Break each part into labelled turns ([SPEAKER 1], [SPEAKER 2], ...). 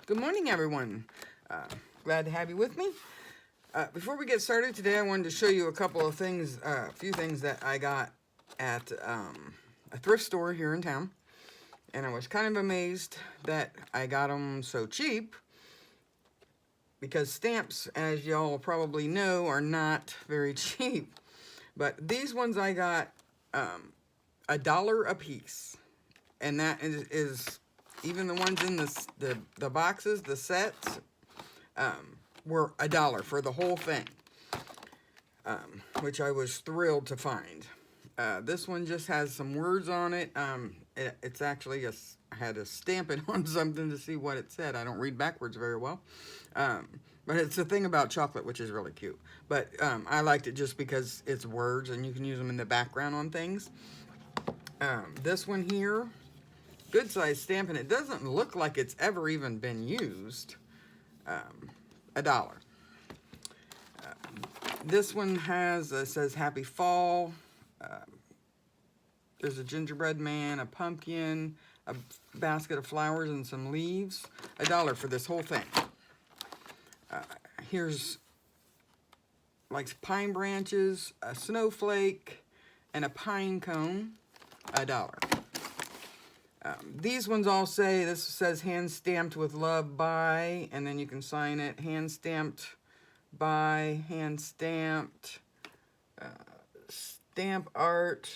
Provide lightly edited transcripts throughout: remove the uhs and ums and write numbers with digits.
[SPEAKER 1] Good morning, everyone. Glad to have you with me. Before we get started today, I wanted to show you a couple of things, a few things that I got at a thrift store here in town. And I was kind of amazed that I got them so cheap, because stamps, as y'all probably know, are not very cheap. But these ones I got $1 a piece. And that is even the ones in the boxes, the sets, were $1 for the whole thing, which I was thrilled to find. This one just has some words on it. It's actually, I had to stamp it on something to see what it said. I don't read backwards very well. But it's a thing about chocolate, which is really cute. But I liked it just because it's words and you can use them in the background on things. This one here, good size stamp, and it doesn't look like it's ever even been used. $1. This one has, says Happy Fall. There's a gingerbread man, a pumpkin, a basket of flowers, and some leaves. $1 for this whole thing. Here's like pine branches, a snowflake, and a pine cone. $1. These ones all say, this says hand stamped with love by, and then you can sign it, hand stamped by, hand stamped, stamp art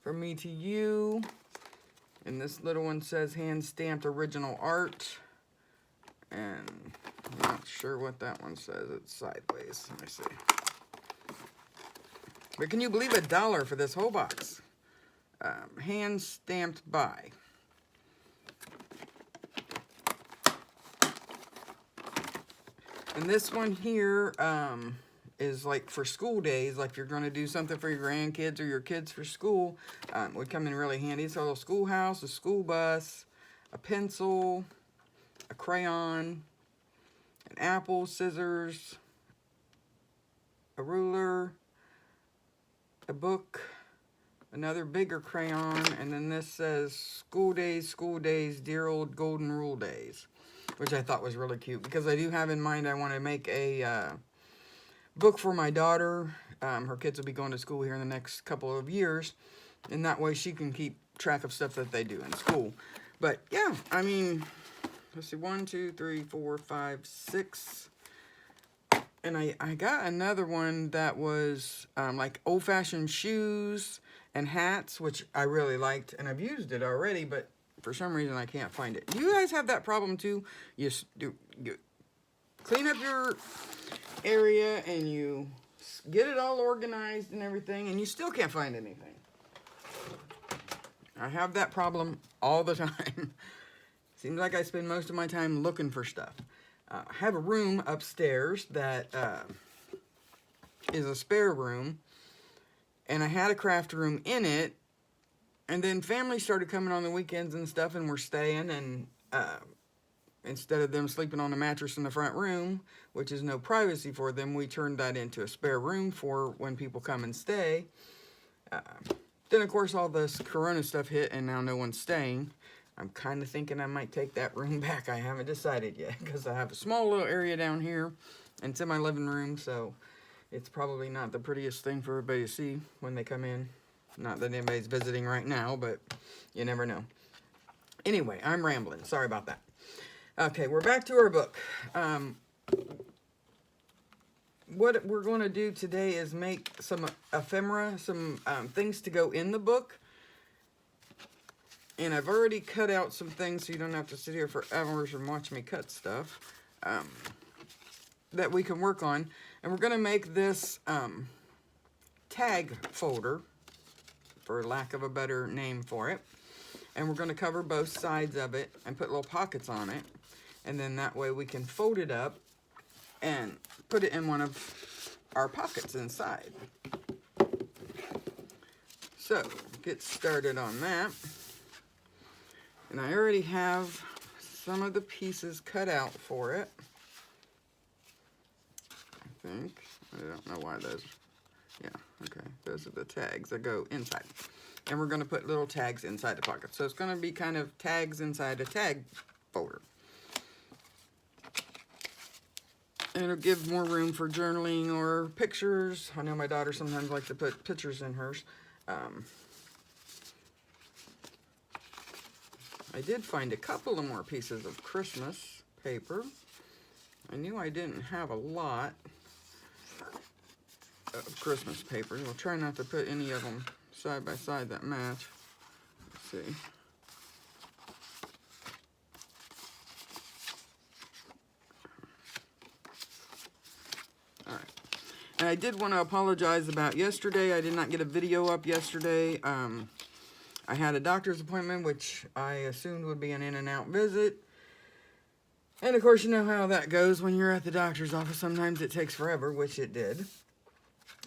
[SPEAKER 1] from me to you. And this little one says hand stamped original art. And I'm not sure what that one says. It's sideways. Let me see. But can you believe $1 for this whole box? Hand stamped by. And this one here is like for school days, like if you're going to do something for your grandkids or your kids for school, would come in really handy. It's a little schoolhouse, a school bus, a pencil, a crayon, an apple, scissors, a ruler, a book, another bigger crayon, and then this says school days, dear old golden rule days, which I thought was really cute, because I do have in mind I want to make a book for my daughter. Her kids will be going to school here in the next couple of years, and that way she can keep track of stuff that they do in school. But yeah, I mean, let's see, 1, 2, 3, 4, 5, 6. And I got another one that was like old-fashioned shoes and hats, which I really liked, and I've used it already, but for some reason I can't find it. You guys have that problem too? You clean up your area and you get it all organized and everything, and you still can't find anything. I have that problem all the time. Seems like I spend most of my time looking for stuff. I have a room upstairs that is a spare room, and I had a craft room in it, and then family started coming on the weekends and stuff, and we're staying, and instead of them sleeping on a mattress in the front room, which is no privacy for them, we turned that into a spare room for when people come and stay. Then, of course, all this corona stuff hit, and now no one's staying. I'm kind of thinking I might take that room back. I haven't decided yet, because I have a small little area down here, and it's in my living room, so it's probably not the prettiest thing for everybody to see when they come in. Not that anybody's visiting right now, but you never know. Anyway, I'm rambling. Sorry about that. Okay, we're back to our book. What we're going to do today is make some ephemera, some things to go in the book. And I've already cut out some things so you don't have to sit here for hours and watch me cut stuff that we can work on. And we're going to make this tag folder, for lack of a better name for it. And we're going to cover both sides of it and put little pockets on it. And then that way we can fold it up and put it in one of our pockets inside. So, get started on that. And I already have some of the pieces cut out for it. I think. I don't know why those. Yeah, okay. Those are the tags that go inside. And we're going to put little tags inside the pocket. So it's going to be kind of tags inside a tag folder. And it'll give more room for journaling or pictures. I know my daughter sometimes likes to put pictures in hers. I did find a couple of more pieces of Christmas paper. I knew I didn't have a lot of Christmas papers. I'll try not to put any of them side by side that match. Let's see. Alright. And I did want to apologize about yesterday. I did not get a video up yesterday. I had a doctor's appointment, which I assumed would be an in-and-out visit. And of course, you know how that goes when you're at the doctor's office. Sometimes it takes forever, which it did.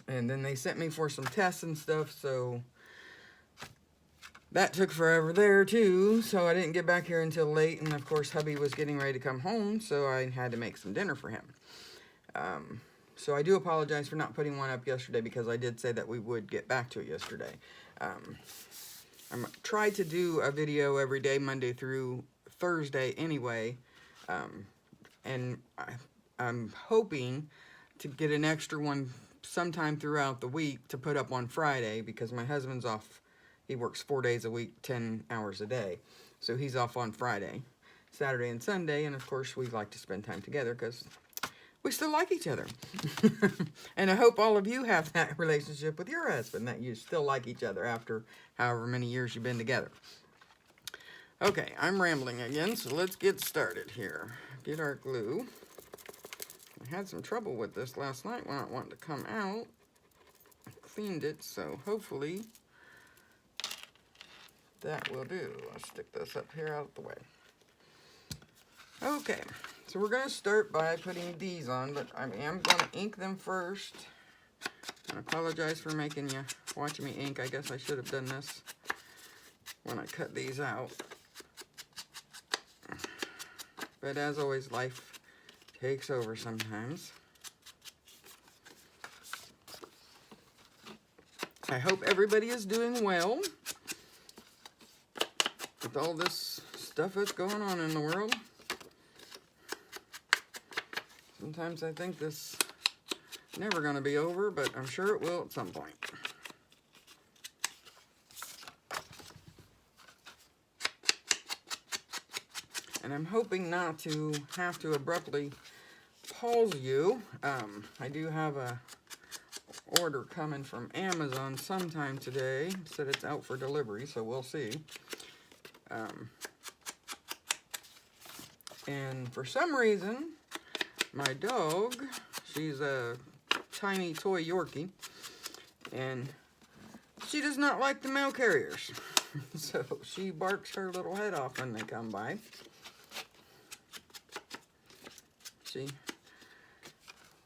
[SPEAKER 1] And then they sent me for some tests and stuff, so that took forever there too. So I didn't get back here until late. And of course, hubby was getting ready to come home, so I had to make some dinner for him. So I do apologize for not putting one up yesterday, because I did say that we would get back to it yesterday. I try to do a video every day, Monday through Thursday anyway. And I'm hoping to get an extra one sometime throughout the week to put up on Friday, because my husband's off. He works 4 days a week, 10 hours a day. So he's off on Friday, Saturday, and Sunday. And of course, we like to spend time together because we still like each other. And I hope all of you have that relationship with your husband, that you still like each other after however many years you've been together. Okay, I'm rambling again, so let's get started here. Get our glue. I had some trouble with this last night when I wanted to come out. I cleaned it, so hopefully that will do. I'll stick this up here out of the way. Okay, so we're going to start by putting these on, but I am going to ink them first. I apologize for making you watch me ink. I guess I should have done this when I cut these out. But as always, life takes over sometimes. I hope everybody is doing well with all this stuff that's going on in the world. Sometimes I think this is never going to be over, but I'm sure it will at some point. And I'm hoping not to have to abruptly pause you. I do have a order coming from Amazon sometime today. It said it's out for delivery, so we'll see. And for some reason, my dog, she's a tiny toy Yorkie, and she does not like the mail carriers. So she barks her little head off when they come by. She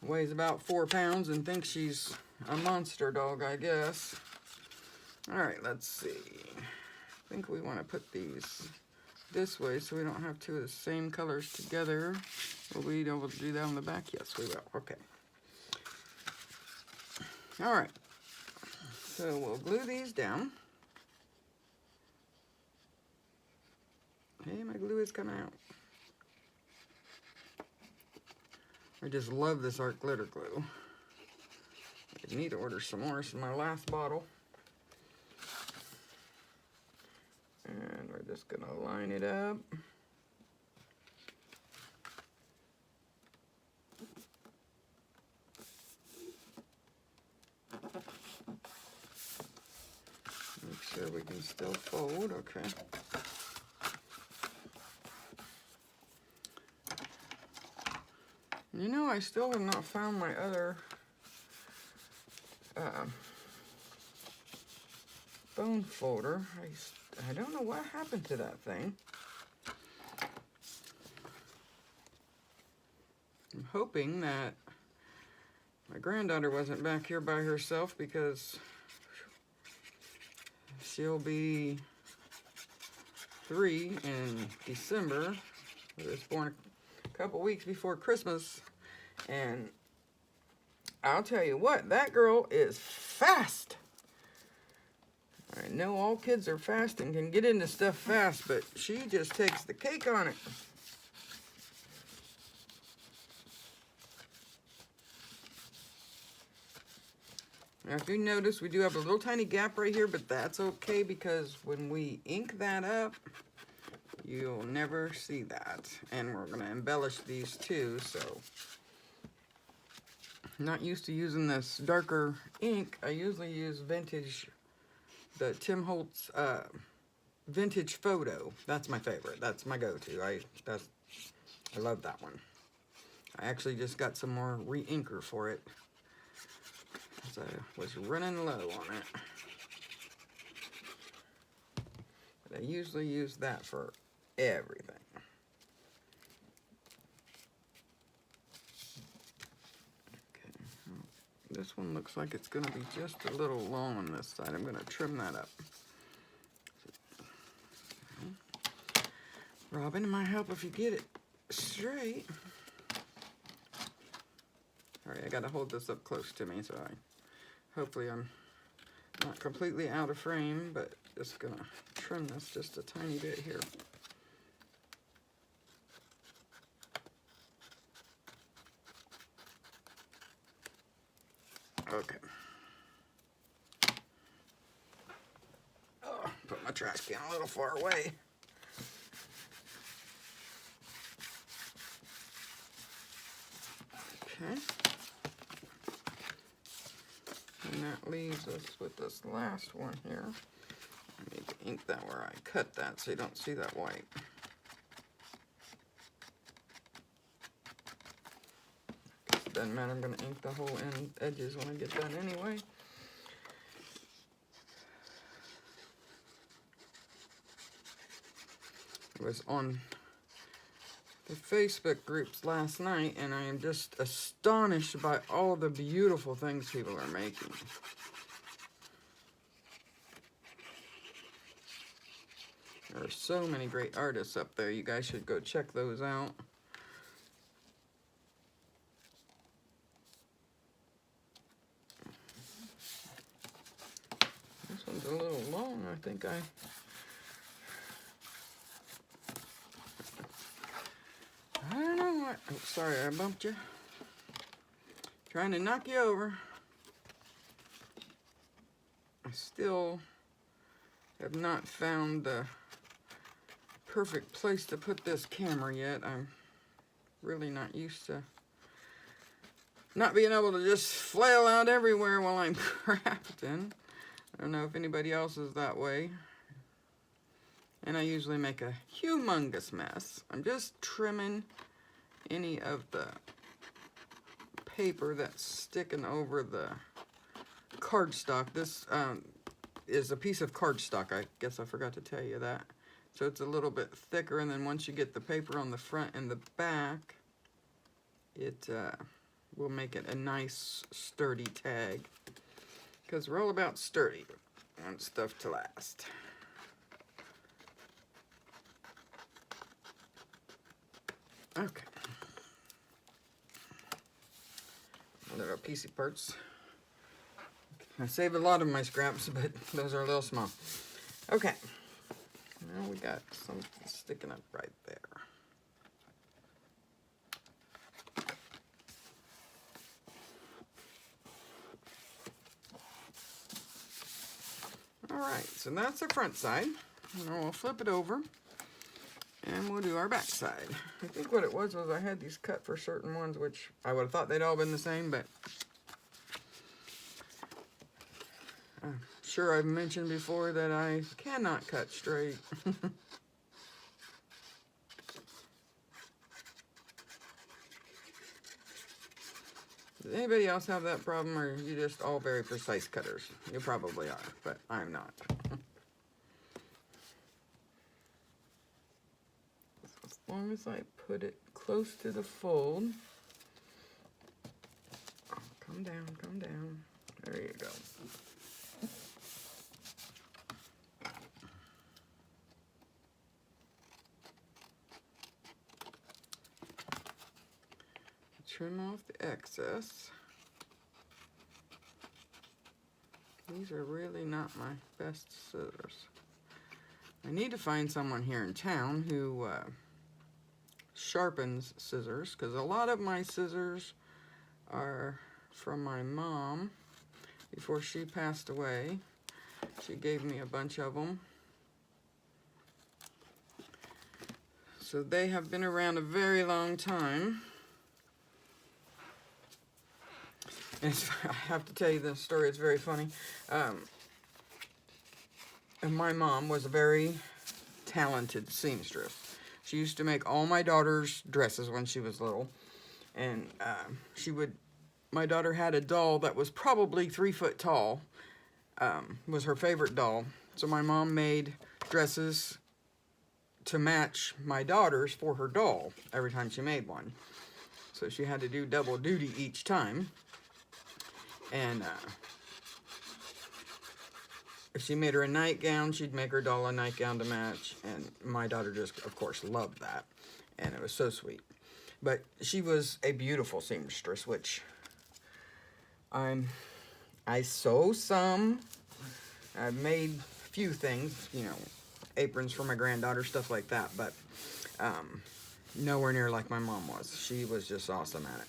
[SPEAKER 1] weighs about 4 pounds and thinks she's a monster dog, I guess. Alright, let's see. I think we want to put these this way so we don't have two of the same colors together. Will we be able to do that on the back? Yes, we will. Okay. Alright. So we'll glue these down. Hey, my glue is coming out. I just love this art glitter glue. I need to order some more. This is my last bottle. And we're just going to line it up. Make sure we can still fold. Okay. You know, I still have not found my other bone folder. I don't know what happened to that thing. I'm hoping that my granddaughter wasn't back here by herself, because she'll be 3 in December. She was born a couple weeks before Christmas, and I'll tell you what, that girl is fast. I know all kids are fast and can get into stuff fast, but she just takes the cake on it. Now, if you notice, we do have a little tiny gap right here, but that's okay because when we ink that up, you'll never see that. And we're gonna embellish these too, so. Not used to using this darker ink. I usually use vintage, the Tim Holtz vintage photo. That's my favorite. That's my go-to. I love that one. I actually just got some more re-inker for it, as I was running low on it. But I usually use that for everything. Okay, this one looks like it's going to be just a little long on this side. I'm going to trim that up. Robin, it might help if you get it straight. Alright, I gotta hold this up close to me, so hopefully I'm not completely out of frame, but just gonna trim this just a tiny bit here. Okay. Oh, put my trash can a little far away. Okay. And that leaves us with this last one here. I need to ink that where I cut that so you don't see that white. Doesn't matter, I'm going to ink the whole edges when I get done anyway. It was on the Facebook groups last night, and I am just astonished by all the beautiful things people are making. There are so many great artists up there. You guys should go check those out. This one's a little long. I think I don't know what. Oh, sorry, I bumped you. Trying to knock you over. I still have not found the perfect place to put this camera yet. I'm really not used to not being able to just flail out everywhere while I'm crafting. I don't know if anybody else is that way. And I usually make a humongous mess. I'm just trimming any of the paper that's sticking over the cardstock. This is a piece of cardstock. I guess I forgot to tell you that. So it's a little bit thicker, and then once you get the paper on the front and the back, it will make it a nice sturdy tag. Because we're all about sturdy. I want stuff to last. Okay. Little piecey parts. I save a lot of my scraps, but those are a little small. Okay. Now we got something sticking up right there. Alright, so that's the front side. And we'll flip it over. And we'll do our back side. I think what it was I had these cut for certain ones, which I would have thought they'd all been the same, but I'm sure I've mentioned before that I cannot cut straight. Does anybody else have that problem, or are you just all very precise cutters? You probably are, but I'm not. As long as I put it close to the fold. Oh, come down, come down. There you go. Trim off the excess. These are really not my best scissors. I need to find someone here in town who sharpens scissors, because a lot of my scissors are from my mom, before she passed away. She gave me a bunch of them. So they have been around a very long time. And I have to tell you this story, it's very funny. And my mom was a very talented seamstress. She used to make all my daughter's dresses when she was little. And my daughter had a doll that was probably 3 foot tall. Was her favorite doll. So my mom made dresses to match my daughter's for her doll every time she made one. So she had to do double duty each time. And if she made her a nightgown, she'd make her doll a nightgown to match. And my daughter just, of course, loved that. And it was so sweet. But she was a beautiful seamstress, which I sew some. I've made a few things, you know, aprons for my granddaughter, stuff like that, but nowhere near like my mom was. She was just awesome at it.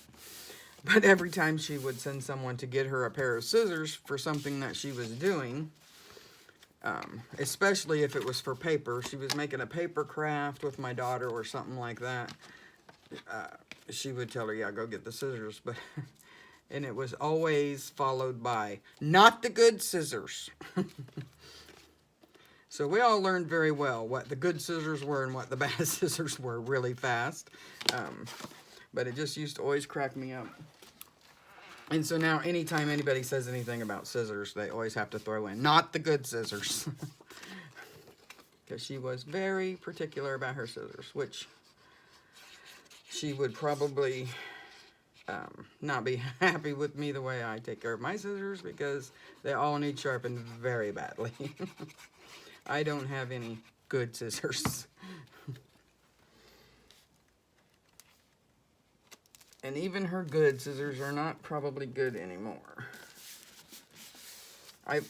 [SPEAKER 1] But every time she would send someone to get her a pair of scissors for something that she was doing, especially if it was for paper, she was making a paper craft with my daughter or something like that, she would tell her, yeah, go get the scissors. But and it was always followed by, not the good scissors. So we all learned very well what the good scissors were and what the bad scissors were really fast. But it just used to always crack me up. And so now anytime anybody says anything about scissors, they always have to throw in, not the good scissors. Because she was very particular about her scissors, which she would probably not be happy with me the way I take care of my scissors, because they all need sharpened very badly. I don't have any good scissors. And even her good scissors are not probably good anymore. I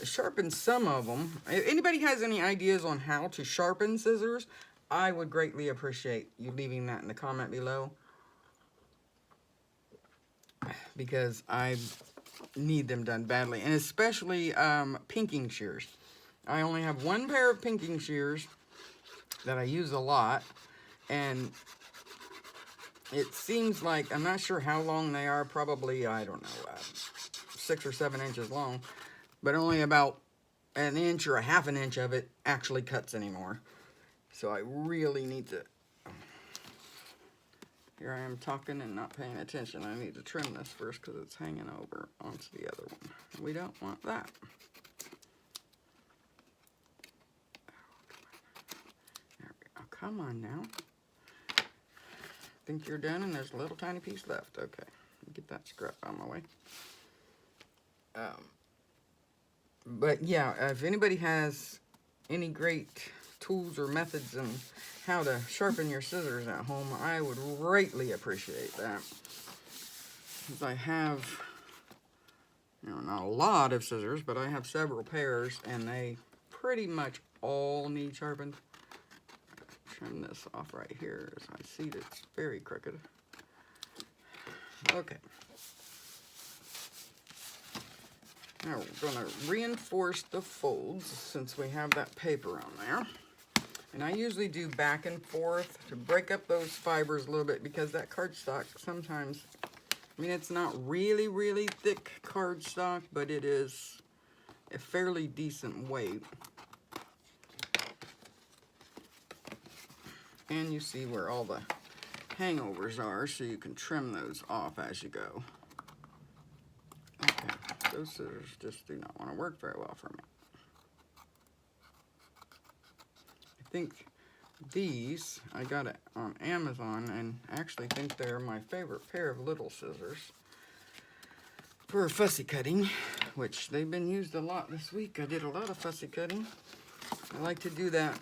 [SPEAKER 1] sharpened some of them. If anybody has any ideas on how to sharpen scissors, I would greatly appreciate you leaving that in the comment below. Because I need them done badly. And especially pinking shears. I only have one pair of pinking shears that I use a lot. And it seems like, I'm not sure how long they are, probably, I don't know, 6 or 7 inches long, but only about an inch or a half an inch of it actually cuts anymore. So I really need to, here I am talking and not paying attention. I need to trim this first because it's hanging over onto the other one. We don't want that. There we go. Come on now. Think you're done and there's a little tiny piece left. Okay, get that scrap out of my way. But yeah, if anybody has any great tools or methods in how to sharpen your scissors at home, I would greatly appreciate that. Because I have, you know, not a lot of scissors, but I have several pairs and they pretty much all need sharpened. Trim this off right here as I see that it's very crooked. Okay. Now we're going to reinforce the folds since we have that paper on there. And I usually do back and forth to break up those fibers a little bit, because that cardstock sometimes, I mean, it's not really, really thick cardstock, but it is a fairly decent weight. And you see where all the hangovers are, so you can trim those off as you go. Okay, those scissors just do not want to work very well for me. I think these, I got it on Amazon, and I actually think they're my favorite pair of little scissors for fussy cutting, which they've been used a lot this week. I did a lot of fussy cutting. I like to do that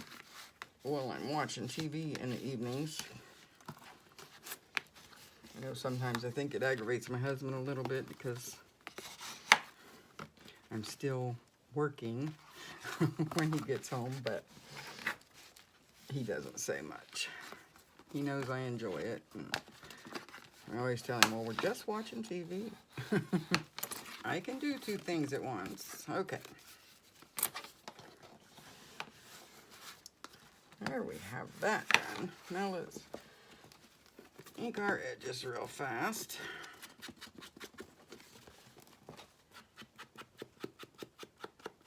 [SPEAKER 1] while I'm watching TV in the evenings. I know sometimes I think it aggravates my husband a little bit because I'm still working when he gets home, but he doesn't say much. He knows I enjoy it. And I always tell him, well, we're just watching TV. I can do two things at once. Okay. There we have that done. Now let's ink our edges real fast.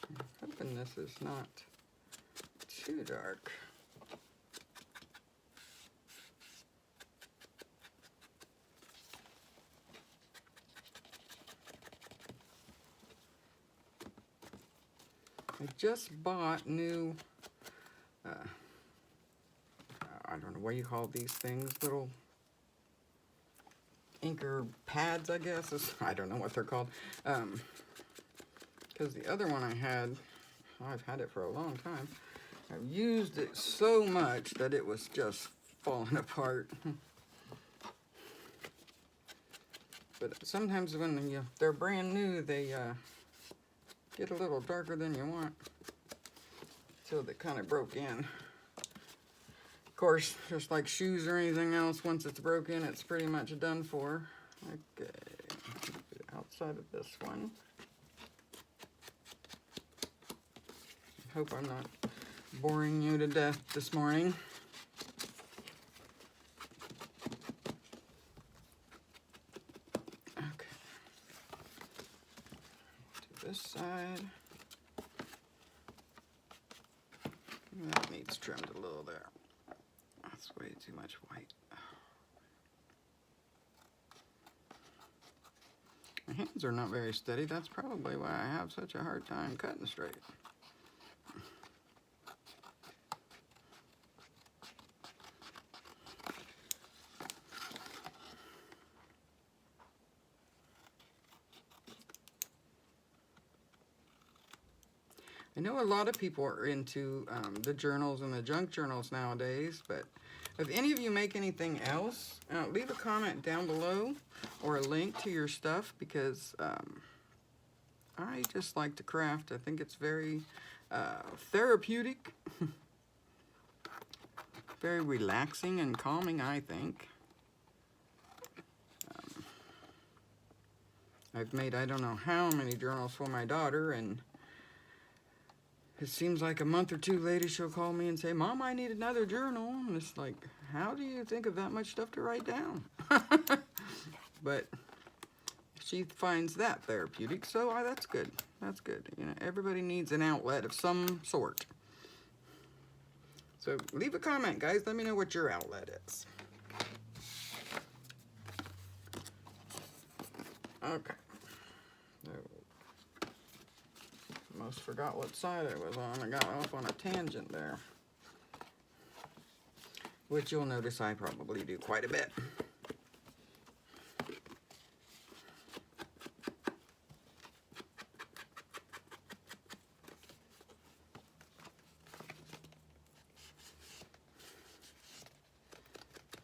[SPEAKER 1] I'm hoping this is not too dark. I just bought new, I don't know what you call these things, little inker pads, I guess. I don't know what they're called. Because the other one I had, I've had it for a long time. I've used it so much that it was just falling apart. But sometimes when they're brand new, they get a little darker than you want. So they kind of broke in. Of course, just like shoes or anything else, once it's broken, it's pretty much done for. Okay, outside of this one. Hope I'm not boring you to death this morning. Okay. To this side. That needs trimmed a little there. That's way too much white. My hands are not very steady. That's probably why I have such a hard time cutting straight. I know a lot of people are into the journals and the junk journals nowadays, but if any of you make anything else, leave a comment down below or a link to your stuff, because I just like to craft. I think it's very therapeutic, very relaxing and calming, I think. I've made I don't know how many journals for my daughter, and it seems like a month or two later she'll call me and say, "Mom, I need another journal." And it's like, how do you think of that much stuff to write down? But she finds that therapeutic, so that's good. That's good. You know, everybody needs an outlet of some sort. So leave a comment, guys. Let me know what your outlet is. Okay. Almost forgot what side I was on. I got off on a tangent there, which you'll notice I probably do quite a bit.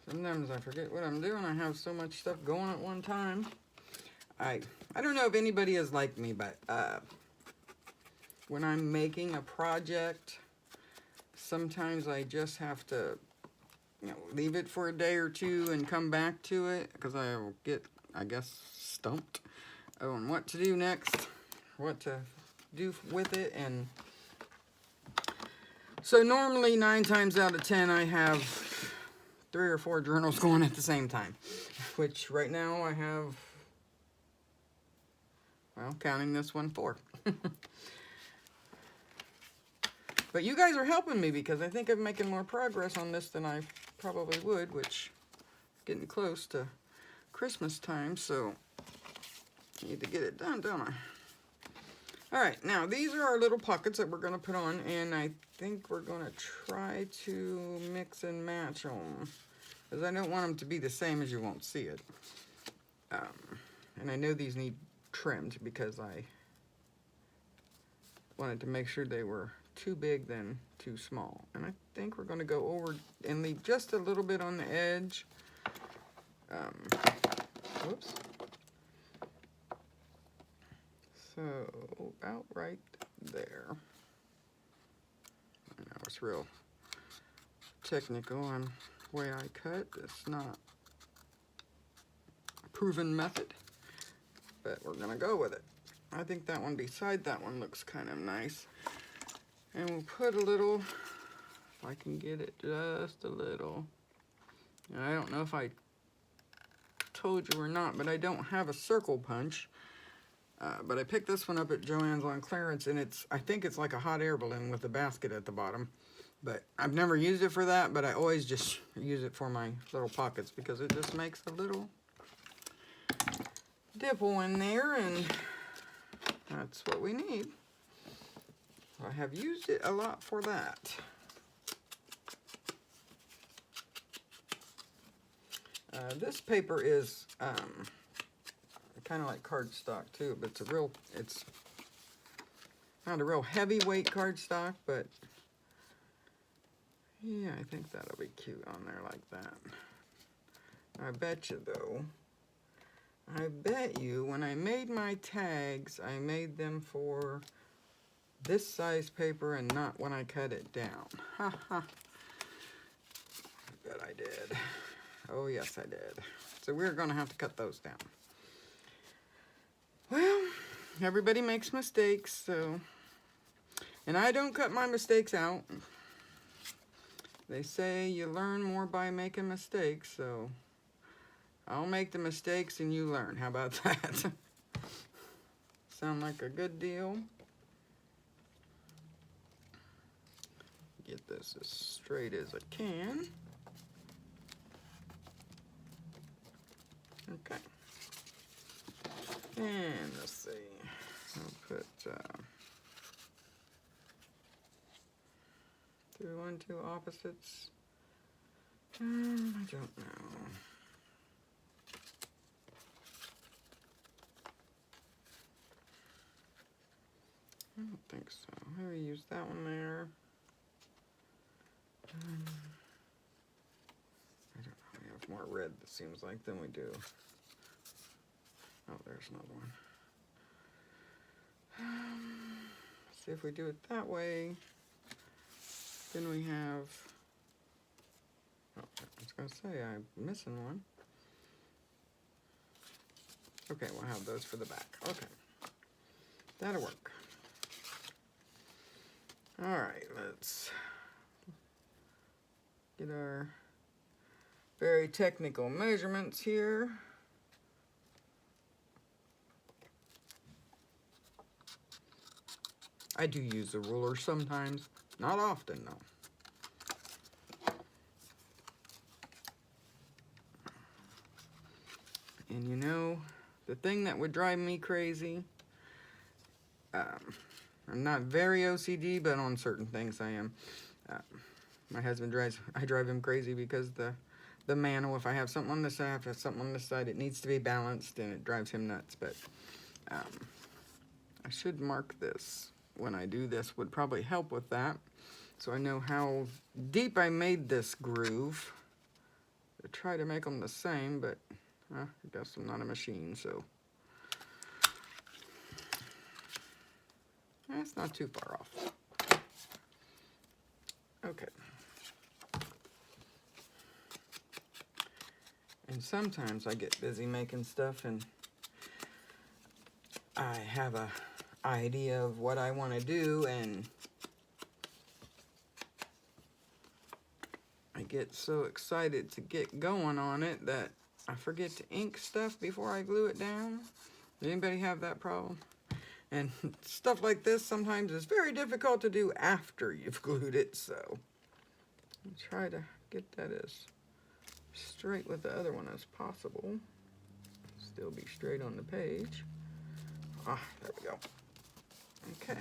[SPEAKER 1] Sometimes I forget what I'm doing. I have so much stuff going at one time. I don't know if anybody is like me, but when I'm making a project, sometimes I just have to, leave it for a day or two and come back to it, because I will get, I guess, stumped on what to do next, what to do with it. And so normally 9 times out of 10 I have 3 or 4 journals going at the same time, which right now I have, well, counting this one, 4. But you guys are helping me, because I think I'm making more progress on this than I probably would, which is getting close to Christmas time, so I need to get it done, don't I? All right, now these are our little pockets that we're going to put on, and I think we're going to try to mix and match them, because I don't want them to be the same, as you won't see it. And I know these need trimmed, because I wanted to make sure they were too big than too small. And I think we're going to go over and leave just a little bit on the edge. Whoops. So about right there. I know it's real technical on the way I cut. It's not a proven method, but we're going to go with it. I think that one beside that one looks kind of nice. And we'll put a little, if I can get it just a little. And I don't know if I told you or not, but I don't have a circle punch. But I picked this one up at Joann's on clearance, and I think it's like a hot air balloon with a basket at the bottom. But I've never used it for that, but I always just use it for my little pockets because it just makes a little dipple in there, and that's what we need. I have used it a lot for that. This paper is kind of like cardstock too, but it's not a real heavyweight cardstock, but yeah, I think that'll be cute on there like that. I bet you though, I bet you when I made my tags, I made them for this size paper and not when I cut it down. Ha ha. I bet I did. Oh yes, I did. So we're gonna have to cut those down. Well, everybody makes mistakes, so, and I don't cut my mistakes out. They say you learn more by making mistakes, so I'll make the mistakes and you learn. How about that? Sound like a good deal? Get this as straight as I can. Okay. And let's see. I'll put 2 and 2 opposites. I don't know. I don't think so. Maybe use that one there. I don't know. We have more red, it seems like, than we do. Oh, there's another one. See if we do it that way. Then we have. Oh, I was going to say I'm missing one. Okay, we'll have those for the back. Okay, that'll work. All right, let's get our very technical measurements here. I do use a ruler sometimes, not often though. And you know, the thing that would drive me crazy, I'm not very OCD, but on certain things I am. My husband I drive him crazy because the mantle, if I have something on this side, if I have something on this side, it needs to be balanced, and it drives him nuts. But I should mark this when I do this, would probably help with that. So I know how deep I made this groove. I try to make them the same, but I guess I'm not a machine, so. That's not too far off. Okay. And sometimes I get busy making stuff and I have a idea of what I want to do, and I get so excited to get going on it that I forget to ink stuff before I glue it down. Does anybody have that problem? And stuff like this sometimes is very difficult to do after you've glued it, so I try to get that as straight with the other one as possible. Still be straight on the page. Ah, there we go. Okay.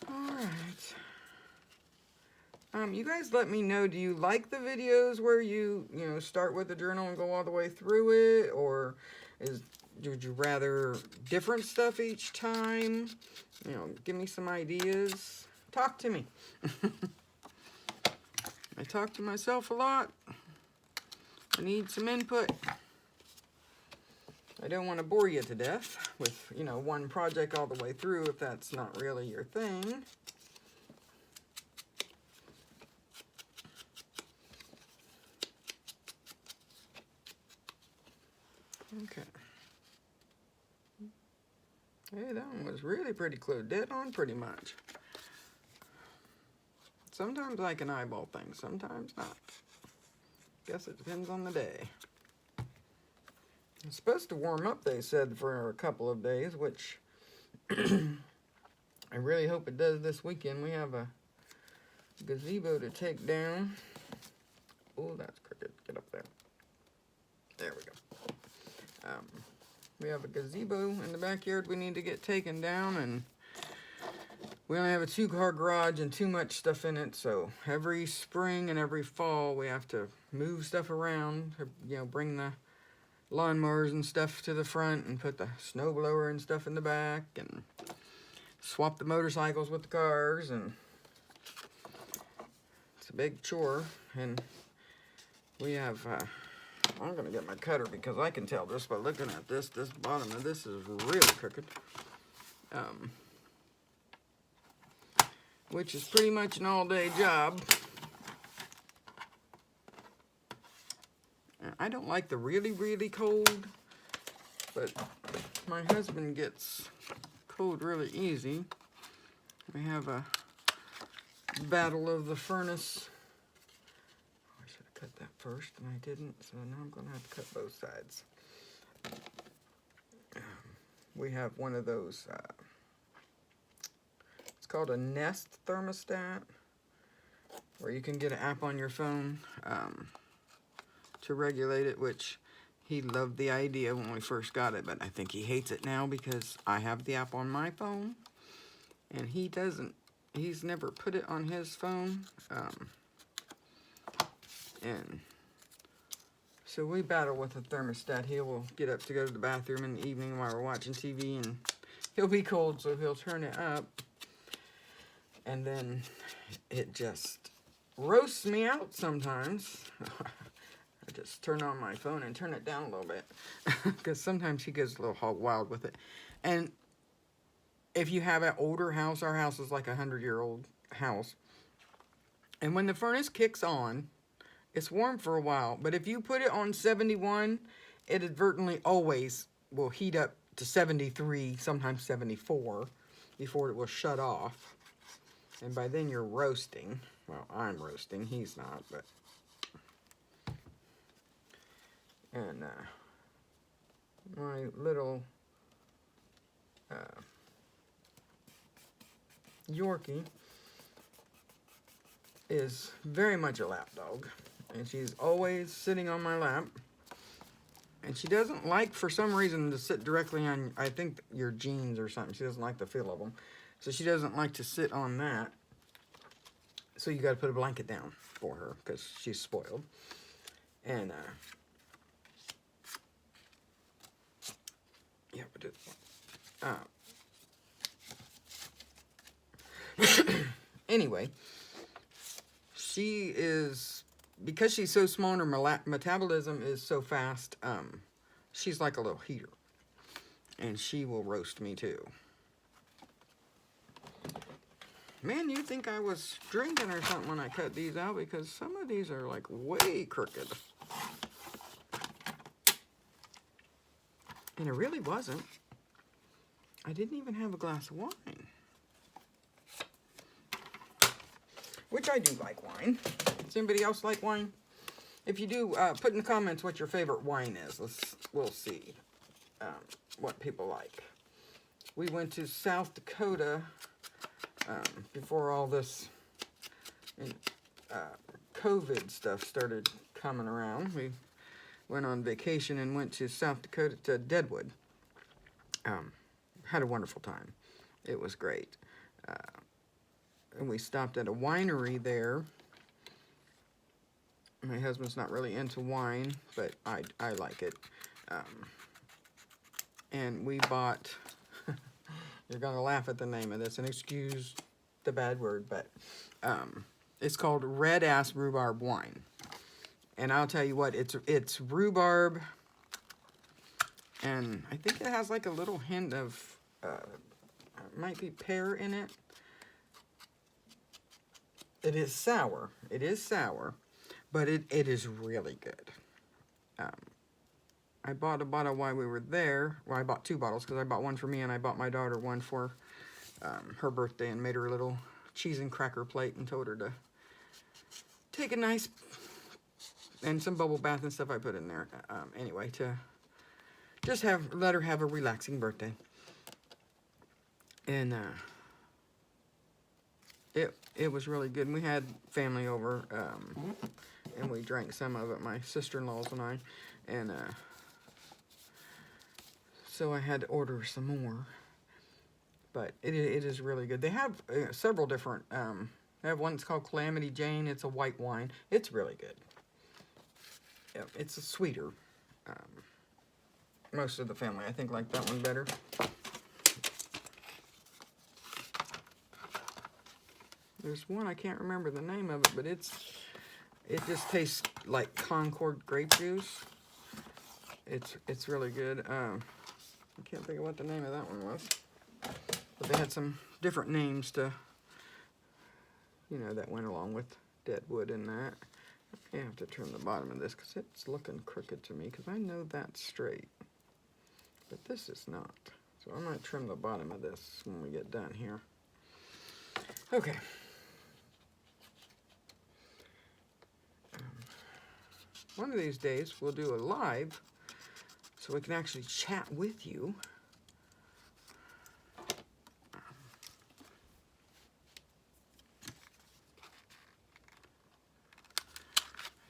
[SPEAKER 1] All right. You guys let me know, do you like the videos where you start with the journal and go all the way through it, or would you rather different stuff each time? Give me some ideas. Talk to me. I talk to myself a lot. I need some input. I don't want to bore you to death with, one project all the way through if that's not really your thing. Okay. Hey, that one was really pretty close. Dead on pretty much. Sometimes I can eyeball things, sometimes not. Guess it depends on the day. It's supposed to warm up, they said, for a couple of days, which I really hope it does this weekend. We have a gazebo to take down. Oh, that's crooked. Get up there. There we go. We have a gazebo in the backyard we need to get taken down, and we only have a 2-car garage and too much stuff in it, so every spring and every fall we have to move stuff around, you know, bring the lawnmowers and stuff to the front and put the snowblower and stuff in the back and swap the motorcycles with the cars, and it's a big chore. And we have, I'm going to get my cutter because I can tell just by looking at this bottom of this is really crooked. Which is pretty much an all-day job. I don't like the really, really cold, but my husband gets cold really easy. We have a battle of the furnace. Oh, I should have cut that first, and I didn't, so now I'm going to have to cut both sides. We have one of those, it's called a Nest thermostat, where you can get an app on your phone to regulate it, which he loved the idea when we first got it, but I think he hates it now because I have the app on my phone, and he doesn't. He's never put it on his phone, and so we battle with the thermostat. He will get up to go to the bathroom in the evening while we're watching TV, and he'll be cold, so he'll turn it up, and then it just roasts me out sometimes. I just turn on my phone and turn it down a little bit because sometimes he gets a little hog wild with it. And if you have an older house, our house is like a 100-year-old house, and when the furnace kicks on, it's warm for a while, but if you put it on 71, it inadvertently always will heat up to 73, sometimes 74, before it will shut off. And by then you're roasting. Well, I'm roasting, he's not, but. And my little Yorkie is very much a lap dog. And she's always sitting on my lap. And she doesn't like, for some reason, to sit directly on, I think, your jeans or something. She doesn't like the feel of them. So she doesn't like to sit on that. So you got to put a blanket down for her because she's spoiled. And, yeah, but anyway, she is, because she's so small and her metabolism is so fast, she's like a little heater. And she will roast me too. Man, you'd think I was drinking or something when I cut these out, because some of these are like way crooked. And it really wasn't. I didn't even have a glass of wine. Which I do like wine. Does anybody else like wine? If you do, put in the comments what your favorite wine is. We'll see what people like. We went to South Dakota before all this COVID stuff started coming around. We went on vacation and went to South Dakota, to Deadwood. Had a wonderful time. It was great. And we stopped at a winery there. My husband's not really into wine, but I like it. And we bought, you're going to laugh at the name of this, and excuse the bad word, but it's called Red Ass Rhubarb Wine. And I'll tell you what, it's rhubarb, and I think it has like a little hint of, might be pear in it. It is sour. It is sour, but it is really good. I bought a bottle while we were there. Well, I bought 2 bottles because I bought one for me and I bought my daughter one for her birthday, and made her a little cheese and cracker plate and told her to take a nice, and some bubble bath and stuff I put in there. Anyway, to just let her have a relaxing birthday. And it was really good. And we had family over, and we drank some of it, my sister-in-laws and I. And so I had to order some more. But it is really good. They have several different, they have one that's called Calamity Jane. It's a white wine. It's really good. Yeah, it's a sweeter. Most of the family, I think, like that one better. There's one, I can't remember the name of it, but it just tastes like Concord grape juice. It's really good. I can't think of what the name of that one was. But they had some different names to, you know, that went along with Deadwood and that. I have to turn the bottom of this because it's looking crooked to me, because I know that's straight. But this is not. So I might trim the bottom of this when we get done here. Okay. One of these days we'll do a live so we can actually chat with you.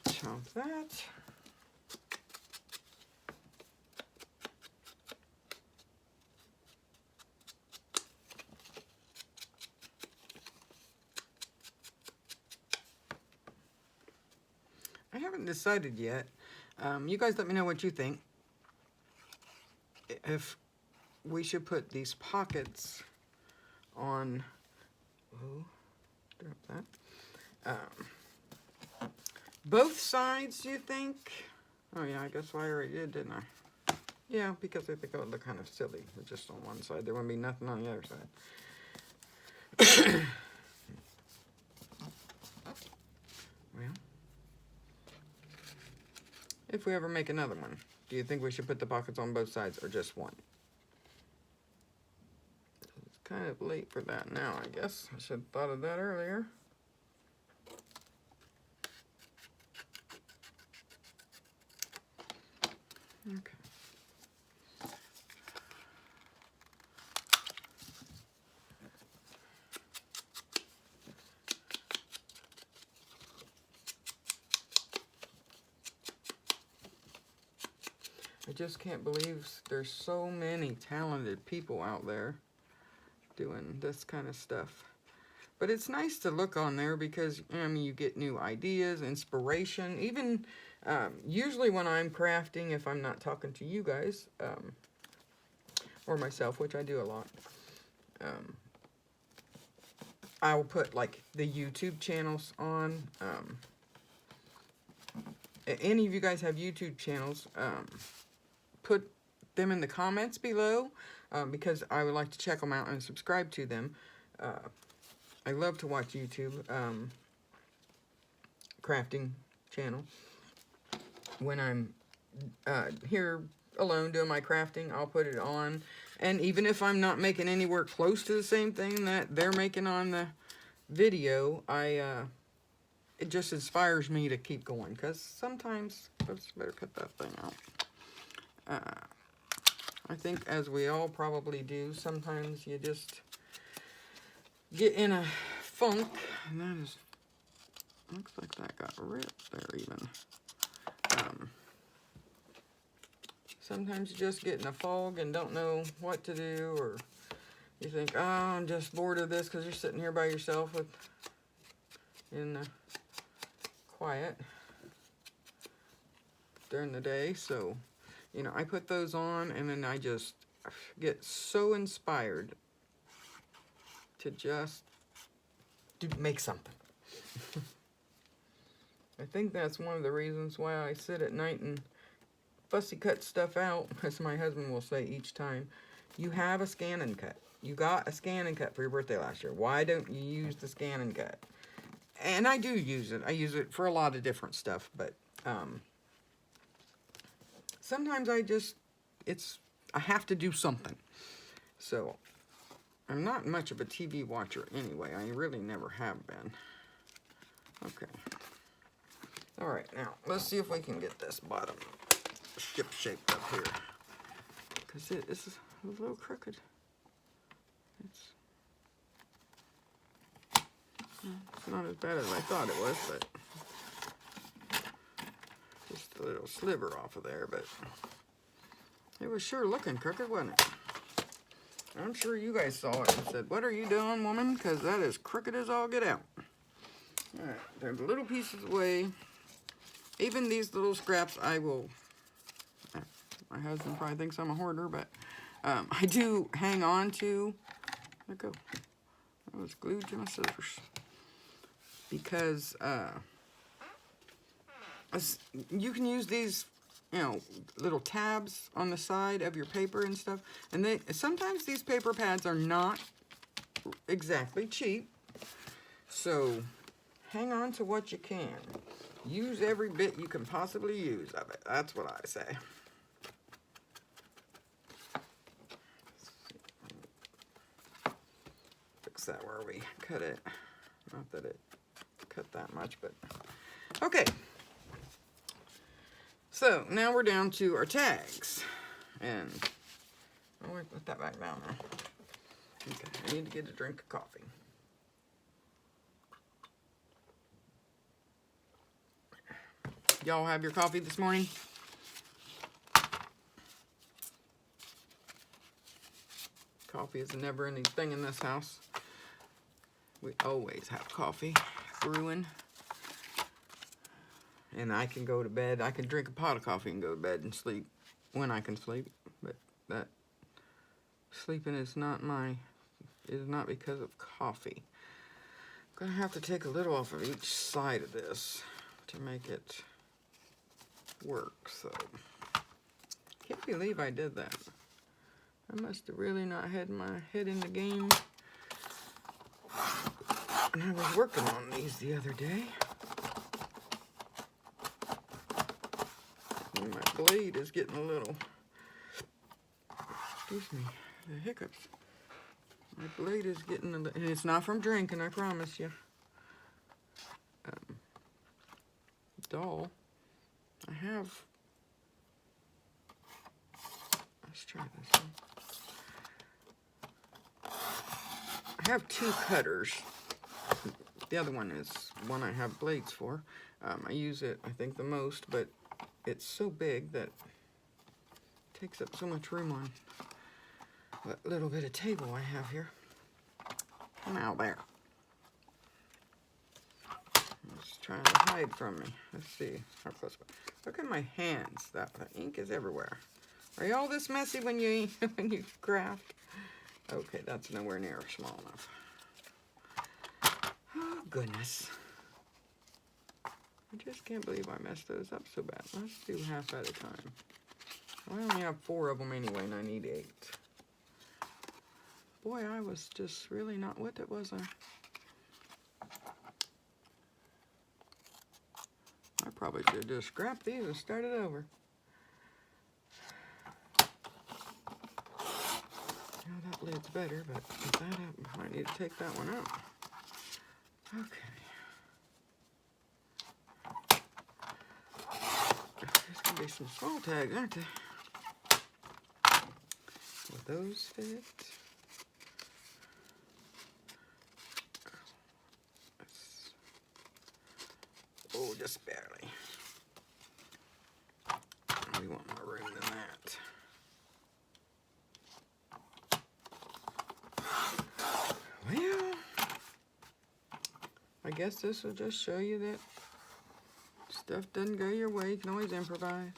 [SPEAKER 1] Chop that. I haven't decided yet. You guys let me know what you think. If we should put these pockets on, drop that. Both sides, do you think? Oh yeah, I guess I already did, didn't I? Yeah, because I think it would look kind of silly with just on one side. There wouldn't be nothing on the other side. Well, if we ever make another one, do you think we should put the pockets on both sides or just one? It's kind of late for that now, I guess. I should have thought of that earlier. Okay. I just can't believe there's so many talented people out there doing this kind of stuff. But it's nice to look on there because, I mean, you get new ideas, inspiration. Even usually when I'm crafting, if I'm not talking to you guys, or myself, which I do a lot, I will put like the YouTube channels on. Any of you guys have YouTube channels, put them in the comments below, because I would like to check them out and subscribe to them. I love to watch YouTube crafting channel. When I'm here alone doing my crafting, I'll put it on. And even if I'm not making anywhere close to the same thing that they're making on the video, it just inspires me to keep going. Because sometimes, oops, better cut that thing out. I think, as we all probably do, sometimes you just get in a funk, and that is, looks like that got ripped there even. Sometimes you just get in a fog and don't know what to do, or you think, oh, I'm just bored of this, because you're sitting here by yourself in the quiet during the day. So, you know, I put those on, and then I just get so inspired to just make something. I think that's one of the reasons why I sit at night and fussy cut stuff out, as my husband will say each time. You have a scan and cut. You got a scan and cut for your birthday last year. Why don't you use the scan and cut? And I do use it. I use it for a lot of different stuff, but sometimes I have to do something. So, I'm not much of a TV watcher anyway. I really never have been. Okay. All right, now, let's see if we can get this bottom ship shaped up here. Because this is a little crooked. It's not as bad as I thought it was, but just a little sliver off of there, but it was sure looking crooked, wasn't it? I'm sure you guys saw it and said, "What are you doing, woman?" Because that is crooked as all get out. All right, there's little pieces away. Even these little scraps, I will. My husband probably thinks I'm a hoarder, but I do hang on to. There we go. I was glued to my scissors because you can use these, you know, little tabs on the side of your paper and stuff. And sometimes these paper pads are not exactly cheap. So hang on to what you can. Use every bit you can possibly use of it. That's what I say. Fix that where we cut it. Not that it cut that much, but okay. So now we're down to our tags. And I'm going to put that back down there. Okay, I need to get a drink of coffee. Y'all have your coffee this morning? Coffee is a never-ending thing in this house. We always have coffee brewing. And I can go to bed. I can drink a pot of coffee and go to bed and sleep when I can sleep. But that sleeping is not because of coffee. I'm gonna have to take a little off of each side of this to make it work. So can't believe I did that. I must have really not had my head in the game. And I was working on these the other day. And my blade is getting a little, excuse me, the hiccups. My blade is getting a little, and it's not from drinking, I promise you. Dull. I have, let's try this one. I have two cutters. The other one is one I have blades for. I use it, I think, the most, but it's so big that it takes up so much room on what little bit of table I have here. Now there. It's trying to hide from me. Let's see how close. Look at my hands. The ink is everywhere. Are y'all this messy when you craft? Okay, that's nowhere near small enough. Oh, goodness. I just can't believe I messed those up so bad. Let's do half at a time. I only have 4 of them anyway, and I need 8. Boy, I was just really not with it, was I? I probably should have just scrapped these and started over. Now that lid's better, but if that happens, I might need to take that one out. Okay. There's going to be some small tags, aren't there? Will those fit? Oh, just barely. We want more room than that. Well, I guess this will just show you that stuff doesn't go your way. You can always improvise.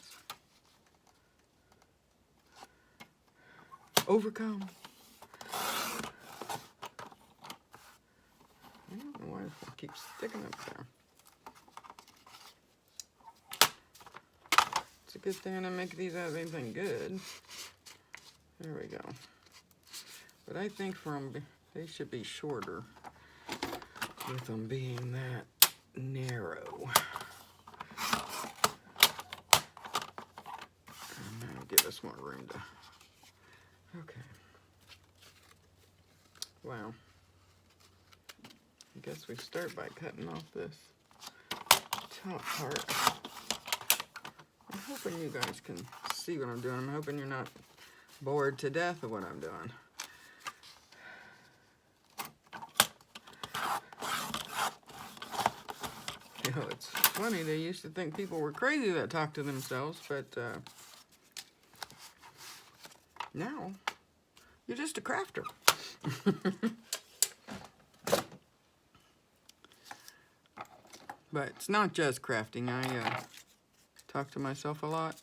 [SPEAKER 1] Overcome. I don't know why it keeps sticking up there. It's a good thing I didn't make these out of anything good. There we go. But I think they should be shorter with them being that narrow. more room to... Okay. Wow. I guess we start by cutting off this top part. I'm hoping you guys can see what I'm doing. I'm hoping you're not bored to death of what I'm doing. You know, it's funny, they used to think people were crazy that talk to themselves, but now you're just a crafter. But it's not just crafting. I talk to myself a lot.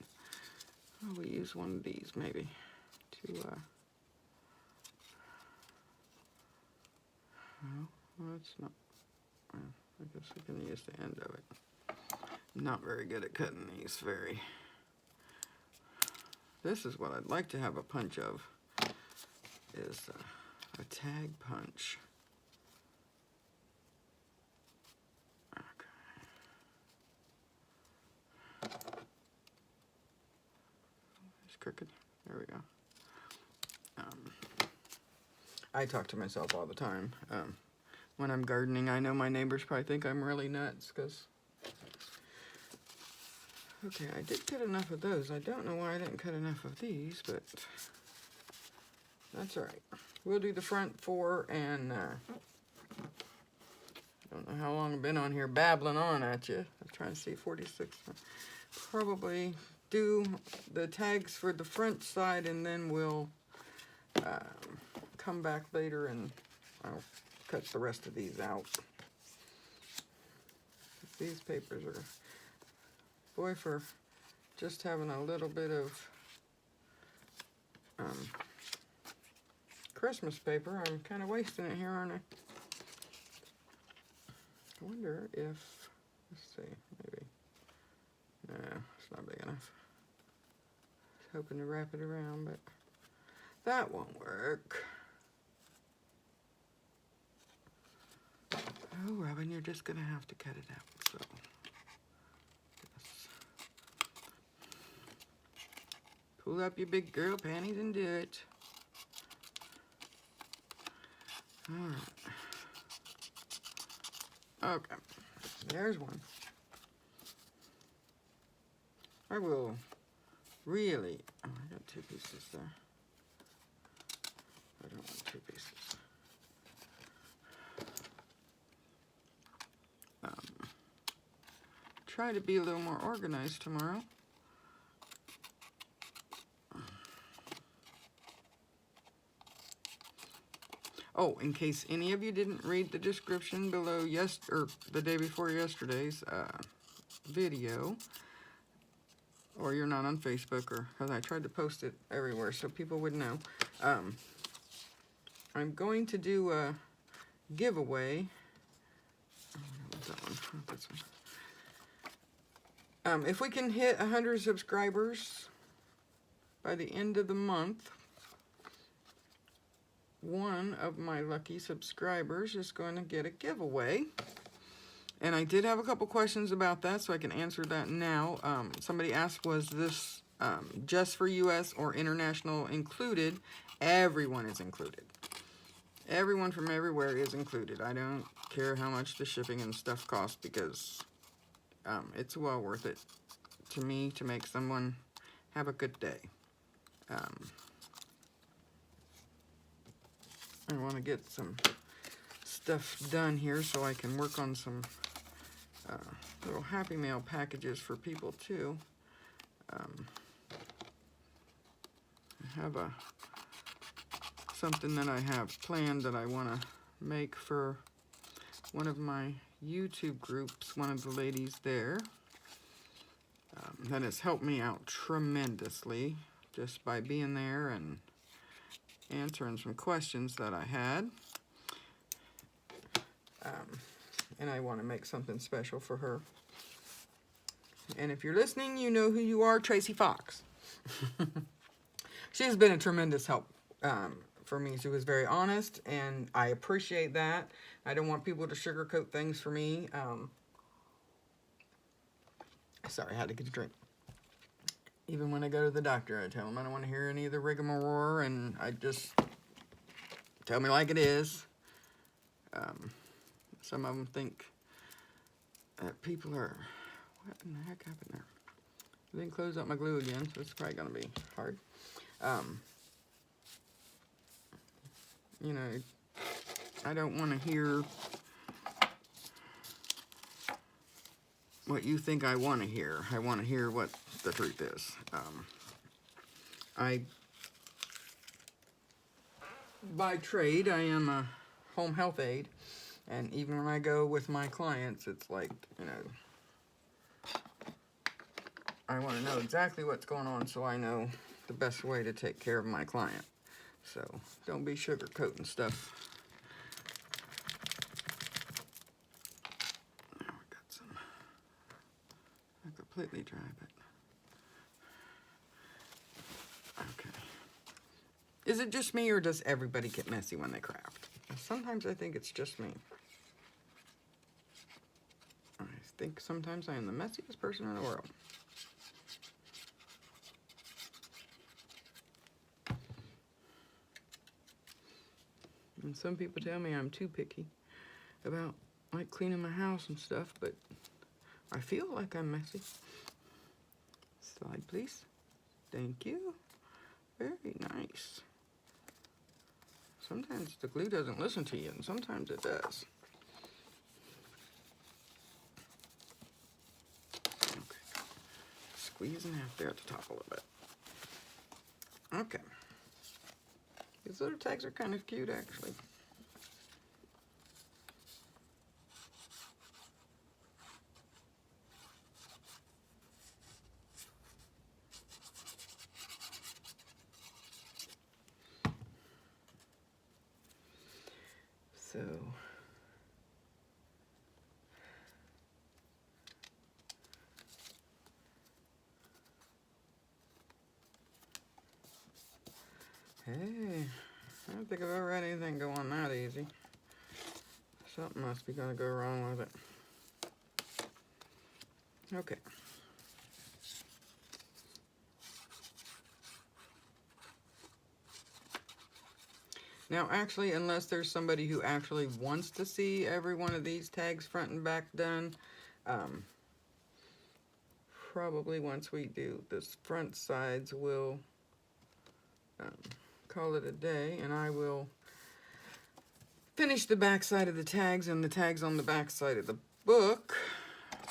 [SPEAKER 1] Oh, we use one of these maybe to well, that's not, well, I guess we can use the end of it. Not very good at cutting these very. This is what I'd like to have a punch of, is a tag punch. Crooked. There we go. I talk to myself all the time. When I'm gardening, I know my neighbors probably think I'm really nuts, because... Okay, I did cut enough of those. I don't know why I didn't cut enough of these, but that's all right. We'll do the front 4, and I don't know how long I've been on here babbling on at you. I'm trying to see 46. Probably do the tags for the front side, and then we'll come back later and I'll cut the rest of these out. These papers are, boy, for just having a little bit of Christmas paper, I'm kind of wasting it here, aren't I? I wonder if, let's see, maybe, no, it's not big enough. Hoping to wrap it around, but that won't work. Oh, Robin, you're just gonna have to cut it out, so. Yes. Pull up your big girl panties and do it. All right. Okay, there's one. I will really, oh, I got 2 pieces there. I don't want 2 pieces. Try to be a little more organized tomorrow. Oh, in case any of you didn't read the description below or the day before yesterday's video, or you're not on Facebook, or because I tried to post it everywhere so people would know. I'm going to do a giveaway. Oh, that one. Not this one. If we can hit 100 subscribers by the end of the month, one of my lucky subscribers is going to get a giveaway. And I did have a couple questions about that, so I can answer that now. Somebody asked, was this just for U.S. or international included? Everyone is included. Everyone from everywhere is included. I don't care how much the shipping and stuff costs, because it's well worth it to me to make someone have a good day. I want to get some stuff done here so I can work on some little Happy Mail packages for people too. I have something that I have planned that I want to make for one of my YouTube groups, one of the ladies there, that has helped me out tremendously just by being there and answering some questions that I had. And I want to make something special for her. And if you're listening, you know who you are, Tracy Fox. She has been a tremendous help for me. She was very honest, and I appreciate that. I don't want people to sugarcoat things for me. Sorry, I had to get a drink. Even when I go to the doctor, I tell them I don't want to hear any of the rigmarole, and I just tell me like it is. Some of them think that people are, what in the heck happened there? I didn't close up my glue again, so it's probably going to be hard. You know, I don't want to hear what you think I want to hear. I want to hear what the truth is. By trade, I am a home health aide, and even when I go with my clients, it's like, you know, I want to know exactly what's going on so I know the best way to take care of my client. So don't be sugarcoating stuff. Now we got some, not completely dry, but okay. Is it just me, or does everybody get messy when they craft? Sometimes I think it's just me. I think sometimes I am the messiest person in the world. And some people tell me I'm too picky about, like, cleaning my house and stuff, but I feel like I'm messy. Slide, please. Thank you. Very nice. Sometimes the glue doesn't listen to you, and sometimes it does. Okay. Squeeze in half there at the top a little bit. Okay. These little tags are kind of cute, actually. So, hey, I don't think I've ever had anything go on that easy. Something must be going to go wrong with it. Okay. Now, actually, unless there's somebody who actually wants to see every one of these tags front and back done, probably once we do this front sides, we'll call it a day, and I will finish the back side of the tags and the tags on the back side of the book,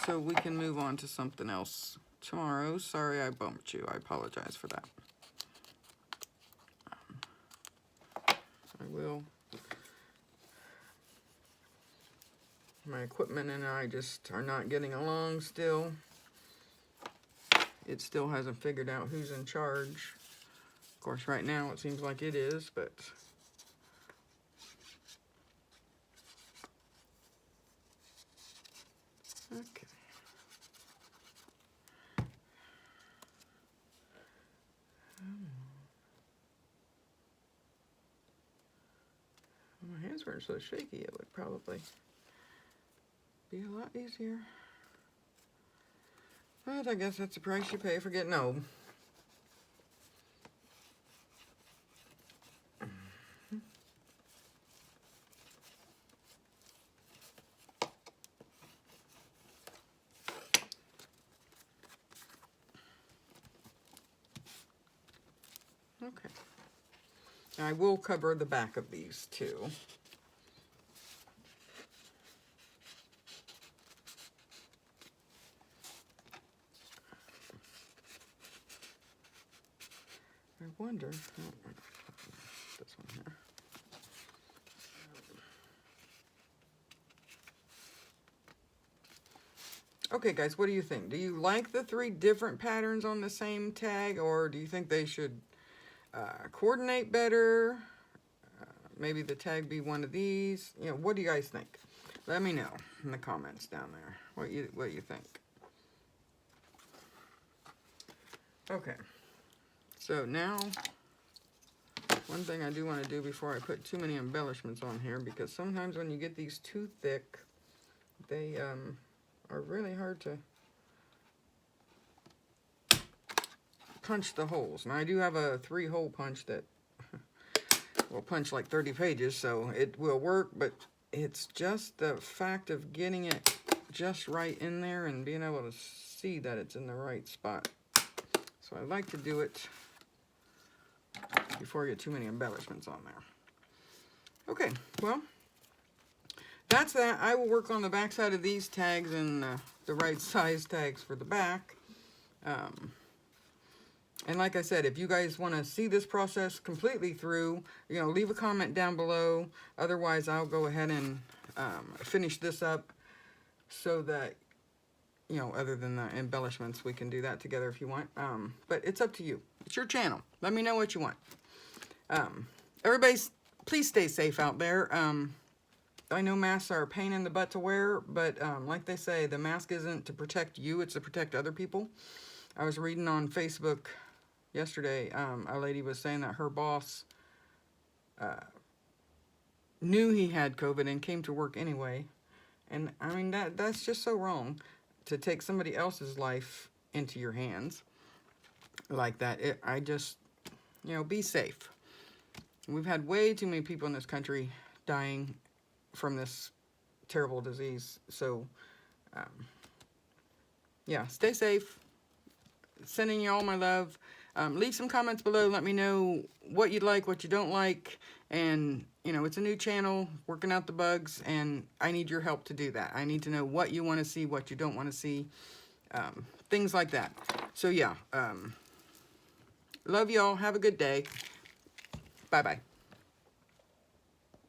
[SPEAKER 1] so we can move on to something else tomorrow. Sorry I bumped you. I apologize for that. I will. My equipment and I just are not getting along still. It still hasn't figured out who's in charge. Of course, right now it seems like it is, but okay. My hands weren't so shaky, it would probably be a lot easier. But I guess that's the price you pay for getting old. Okay. I will cover the back of these too. I wonder, this one here. Okay guys, what do you think? Do you like the 3 different patterns on the same tag, or do you think they should coordinate better? Maybe the tag be one of these. You know, what do you guys think? Let me know in the comments down there what you think. Okay, so now one thing I do want to do before I put too many embellishments on here, because sometimes when you get these too thick, they are really hard to punch the holes. Now I do have a 3-hole punch that will punch like 30 pages, so it will work, but it's just the fact of getting it just right in there and being able to see that it's in the right spot. So I like to do it before I get too many embellishments on there. Okay, well, that's that. I will work on the back side of these tags and the right size tags for the back. And like I said, if you guys want to see this process completely through, you know, leave a comment down below. Otherwise, I'll go ahead and finish this up so that, you know, other than the embellishments, we can do that together if you want. But it's up to you. It's your channel. Let me know what you want. Everybody, please stay safe out there. I know masks are a pain in the butt to wear, but like they say, the mask isn't to protect you, it's to protect other people. I was reading on Facebook yesterday, a lady was saying that her boss knew he had COVID and came to work anyway. And I mean, that's just so wrong to take somebody else's life into your hands like that. I just, you know, be safe. We've had way too many people in this country dying from this terrible disease. So, yeah, stay safe. Sending you all my love. Leave some comments below. Let me know what you like, what you don't like. And, you know, it's a new channel, working out the bugs, and I need your help to do that. I need to know what you want to see, what you don't want to see. Things like that. So, yeah. Love y'all. Have a good day. Bye-bye.